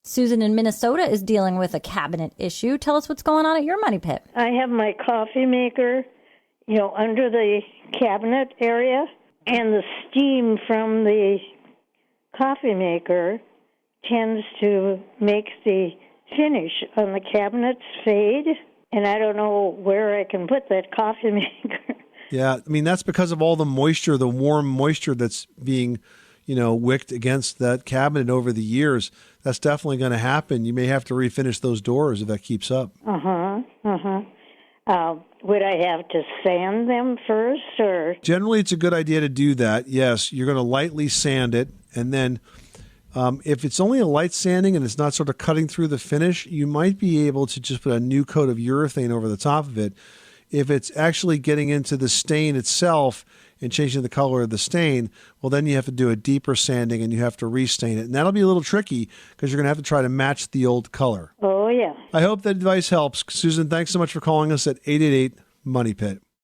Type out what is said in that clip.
Susan in Minnesota is dealing with a cabinet issue. Tell us what's going on at your money pit. I have my coffee maker, under the cabinet area, and the steam from the coffee maker tends to make the finish on the cabinets fade, and I don't know where I can put that coffee maker. Yeah, I mean, that's because of all the moisture, the warm moisture that's being, wicked against that cabinet over the years. That's definitely going to happen. You may have to refinish those doors if that keeps up. Would I have to sand them first, or? Generally, it's a good idea to do that. Yes, you're going to lightly sand it, and then if it's only a light sanding and it's not sort of cutting through the finish, you might be able to just put a new coat of urethane over the top of it. If it's actually getting into the stain itself and changing the color of the stain, well, then you have to do a deeper sanding and you have to restain it. And that'll be a little tricky because you're going to have to try to match the old color. Oh, yeah. I hope that advice helps. Susan, thanks so much for calling us at 888-MONEY-PIT.